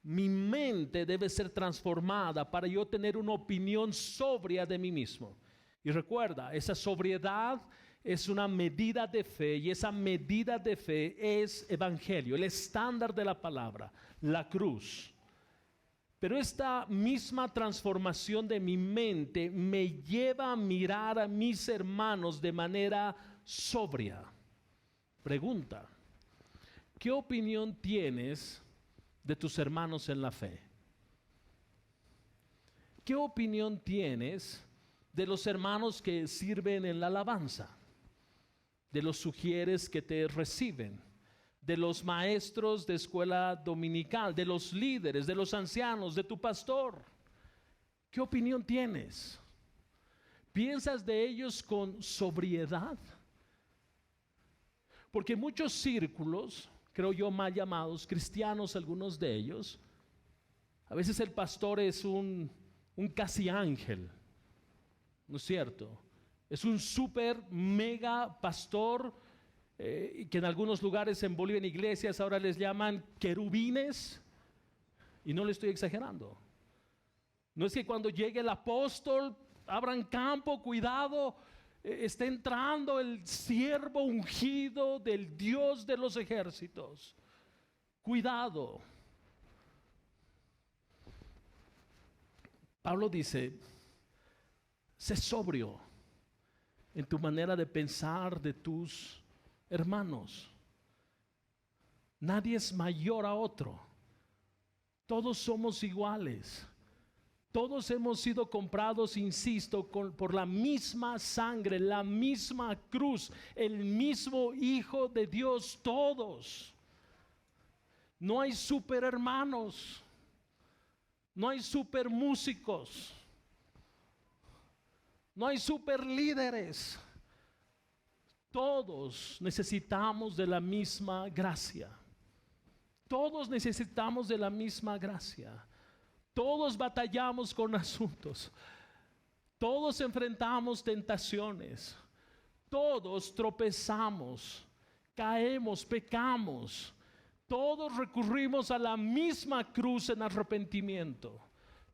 mi mente debe ser transformada para yo tener una opinión sobria de mí mismo. Y recuerda, esa sobriedad es una medida de fe, y esa medida de fe es evangelio, el estándar de la palabra, la cruz. Pero esta misma transformación de mi mente me lleva a mirar a mis hermanos de manera sobria. Pregunta, ¿qué opinión tienes de tus hermanos en la fe? ¿Qué opinión tienes de los hermanos que sirven en la alabanza? De los sugieres que te reciben, de los maestros de escuela dominical, de los líderes, de los ancianos, de tu pastor. ¿Qué opinión tienes? ¿Piensas de ellos con sobriedad? Porque muchos círculos, creo yo mal llamados, cristianos algunos de ellos, a veces el pastor es un casi ángel, ¿no es cierto? Es un super mega pastor, que en algunos lugares en Bolivia, en iglesias, ahora les llaman querubines, y no le estoy exagerando. No es que cuando llegue el apóstol, abran campo, cuidado, está entrando el siervo ungido del Dios de los ejércitos. Cuidado. Pablo dice, sé sobrio en tu manera de pensar de tus hermanos. Nadie es mayor a otro. Todos somos iguales. Todos hemos sido comprados, insisto, por la misma sangre, la misma cruz, el mismo Hijo de Dios, todos. No hay super hermanos, no hay super músicos, no hay super líderes. Todos necesitamos de la misma gracia. Todos necesitamos de la misma gracia. Todos batallamos con asuntos. Todos enfrentamos tentaciones. Todos tropezamos, caemos, pecamos. Todos recurrimos a la misma cruz en arrepentimiento.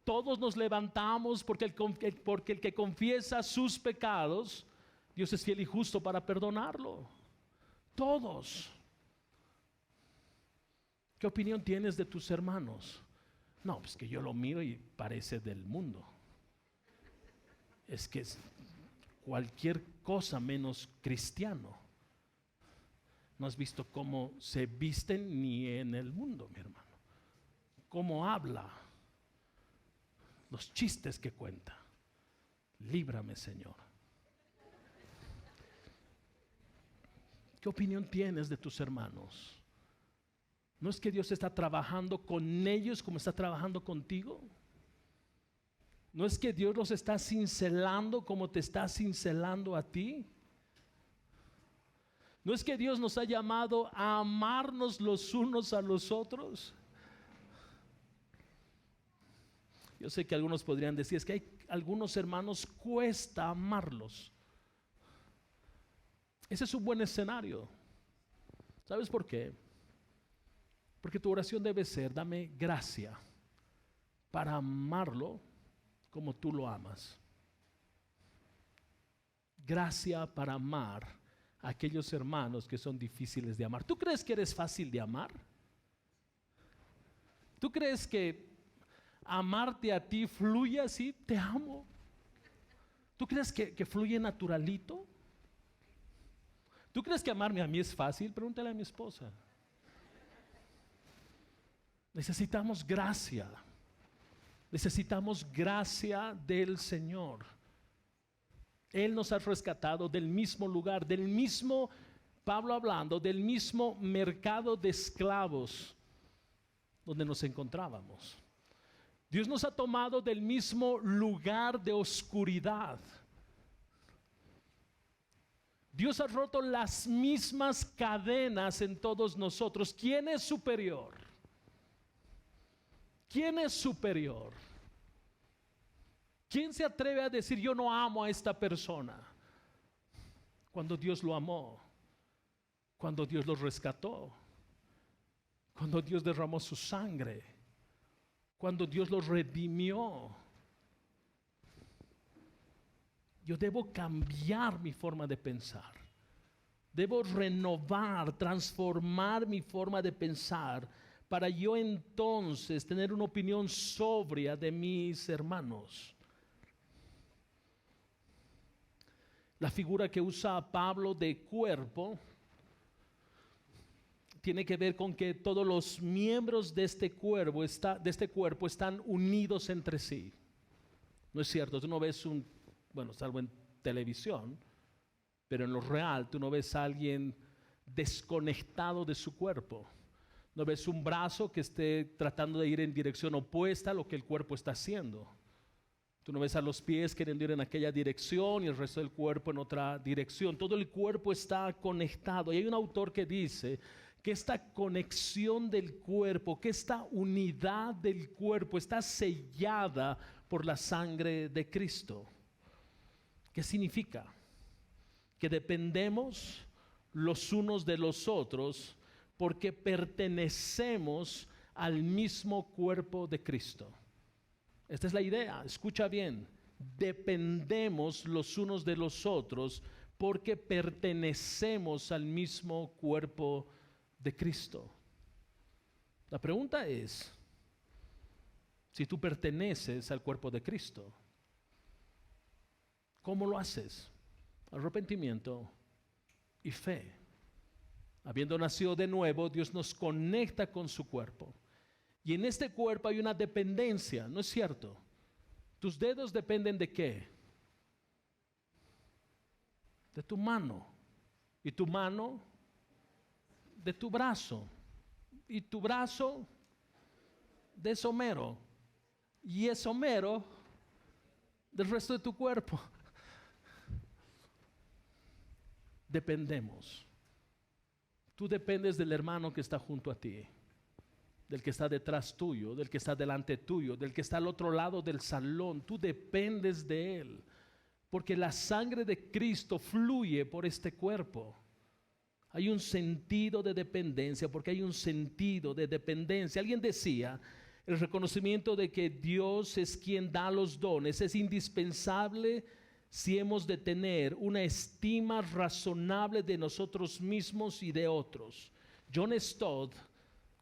Todos nos levantamos porque el que confiesa sus pecados, Dios es fiel y justo para perdonarlo. Todos. ¿Qué opinión tienes de tus hermanos? No, pues que yo lo miro y parece del mundo. Es que es cualquier cosa menos cristiano. No has visto cómo se visten ni en el mundo, mi hermano. Cómo habla. Los chistes que cuenta. Líbrame, Señor. ¿Qué opinión tienes de tus hermanos? ¿No es que Dios está trabajando con ellos como está trabajando contigo? ¿No es que Dios los está cincelando como te está cincelando a ti? ¿No es que Dios nos ha llamado a amarnos los unos a los otros? Yo sé que algunos podrían decir, es que hay algunos hermanos cuesta amarlos. Ese es un buen escenario. ¿Sabes por qué? Porque tu oración debe ser, dame gracia para amarlo como tú lo amas. Gracia para amar a aquellos hermanos que son difíciles de amar. ¿Tú crees que eres fácil de amar? ¿Tú crees que amarte a ti fluye así? Te amo. ¿Tú crees que fluye naturalito? ¿Tú crees que amarme a mí es fácil? Pregúntale a mi esposa. Necesitamos gracia. Necesitamos gracia del Señor. Él nos ha rescatado del mismo lugar, del mismo, Pablo hablando, del mismo mercado de esclavos donde nos encontrábamos. Dios nos ha tomado del mismo lugar de oscuridad. Dios ha roto las mismas cadenas en todos nosotros. ¿Quién es superior? ¿Quién es superior? ¿Quién se atreve a decir yo no amo a esta persona? Cuando Dios lo amó, cuando Dios lo rescató, cuando Dios derramó su sangre, cuando Dios lo redimió. Yo debo cambiar mi forma de pensar. Debo renovar, transformar mi forma de pensar para yo entonces tener una opinión sobria de mis hermanos. La figura que usa Pablo de cuerpo tiene que ver con que todos los miembros de este cuerpo están unidos entre sí. No es cierto, tú no ves salvo en televisión, pero en lo real tú no ves a alguien desconectado de su cuerpo. No ves un brazo que esté tratando de ir en dirección opuesta a lo que el cuerpo está haciendo. Tú no ves a los pies queriendo ir en aquella dirección y el resto del cuerpo en otra dirección. Todo el cuerpo está conectado. Y hay un autor que dice que esta conexión del cuerpo, que esta unidad del cuerpo está sellada por la sangre de Cristo. ¿Qué significa? Que dependemos los unos de los otros porque pertenecemos al mismo cuerpo de Cristo. Esta es la idea, escucha bien. Dependemos los unos de los otros porque pertenecemos al mismo cuerpo de Cristo. La pregunta es, si tú perteneces al cuerpo de Cristo, ¿cómo lo haces? Arrepentimiento y fe. Habiendo nacido de nuevo, Dios nos conecta con su cuerpo. Y en este cuerpo hay una dependencia, ¿no es cierto? ¿Tus dedos dependen de qué? De tu mano. Y tu mano de tu brazo. Y tu brazo de ese Homero. Y ese Homero del resto de tu cuerpo. Dependemos. Tú dependes del hermano que está junto a ti, del que está detrás tuyo, del que está delante tuyo, del que está al otro lado del salón. Tú dependes de él, porque la sangre de Cristo fluye por este cuerpo. Hay un sentido de dependencia, porque hay un sentido de dependencia. Alguien decía, el reconocimiento de que Dios es quien da los dones es indispensable si hemos de tener una estima razonable de nosotros mismos y de otros. John Stott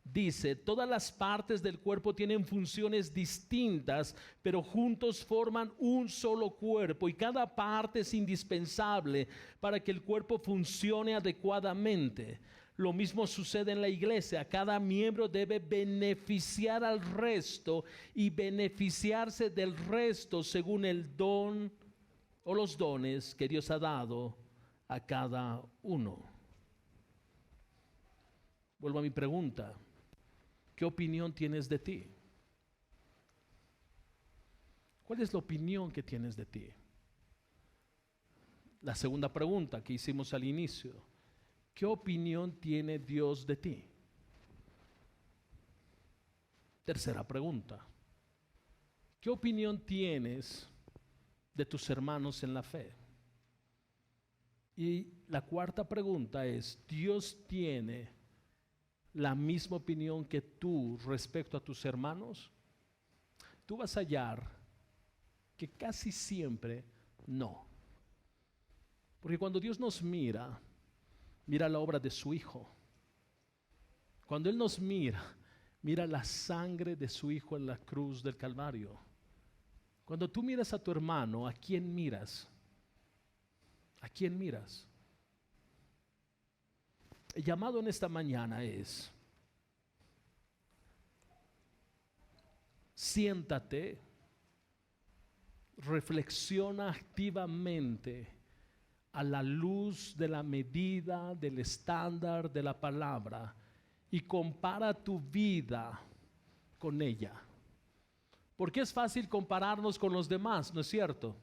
dice, todas las partes del cuerpo tienen funciones distintas, pero juntos forman un solo cuerpo y cada parte es indispensable para que el cuerpo funcione adecuadamente. Lo mismo sucede en la iglesia. Cada miembro debe beneficiar al resto y beneficiarse del resto según el don o los dones que Dios ha dado a cada uno. Vuelvo a mi pregunta. ¿Qué opinión tienes de ti? ¿Cuál es la opinión que tienes de ti? La segunda pregunta que hicimos al inicio. ¿Qué opinión tiene Dios de ti? Tercera pregunta. ¿Qué opinión tienes de tus hermanos en la fe? Y la cuarta pregunta es, ¿Dios tiene la misma opinión que tú respecto a tus hermanos? Tú vas a hallar que casi siempre no. Porque cuando Dios nos mira, mira la obra de su Hijo. Cuando Él nos mira, mira la sangre de su Hijo en la cruz del Calvario. Cuando tú miras a tu hermano, ¿a quién miras? ¿A quién miras? El llamado en esta mañana es, siéntate, reflexiona activamente a la luz de la medida, del estándar de la palabra y compara tu vida con ella. Porque es fácil compararnos con los demás, ¿no es cierto?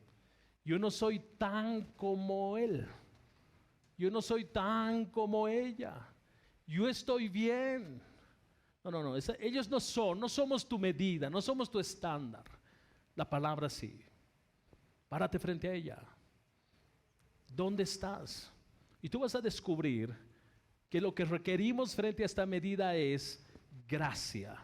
Yo no soy tan como él. Yo no soy tan como ella. Yo estoy bien. No. Ellos no somos tu medida, no somos tu estándar. La palabra sí. Párate frente a ella. ¿Dónde estás? Y tú vas a descubrir que lo que requerimos frente a esta medida es gracia.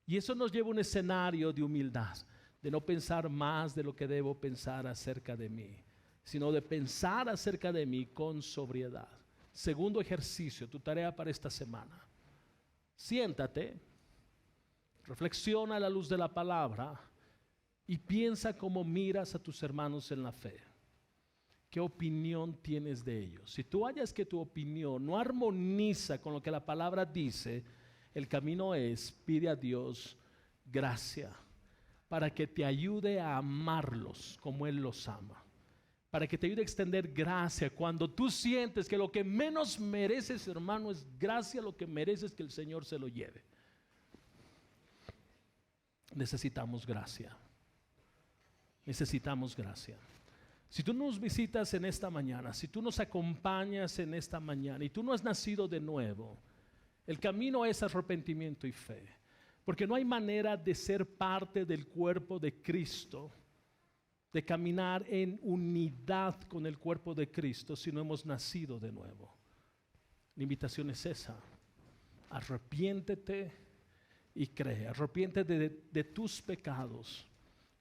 Y eso nos lleva a un escenario de humildad, de no pensar más de lo que debo pensar acerca de mí, sino de pensar acerca de mí con sobriedad. Segundo ejercicio, tu tarea para esta semana. Siéntate, reflexiona a la luz de la palabra y piensa cómo miras a tus hermanos en la fe. ¿Qué opinión tienes de ellos? Si tú hallas que tu opinión no armoniza con lo que la palabra dice, el camino es, pide a Dios gracia. para que te ayude a amarlos como Él los ama. Para que te ayude a extender gracia cuando tú sientes que lo que menos mereces, hermano, es gracia, lo que mereces que el Señor se lo lleve. Necesitamos gracia. Necesitamos gracia. Si tú nos visitas en esta mañana, si tú nos acompañas en esta mañana y tú no has nacido de nuevo, el camino es arrepentimiento y fe. Porque no hay manera de ser parte del cuerpo de Cristo, de caminar en unidad con el cuerpo de Cristo si no hemos nacido de nuevo. La invitación es esa: arrepiéntete y cree. Arrepiéntete de tus pecados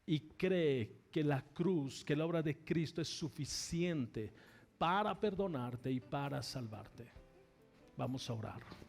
y cree que la cruz, que la obra de Cristo es suficiente para perdonarte y para salvarte. Vamos a orar.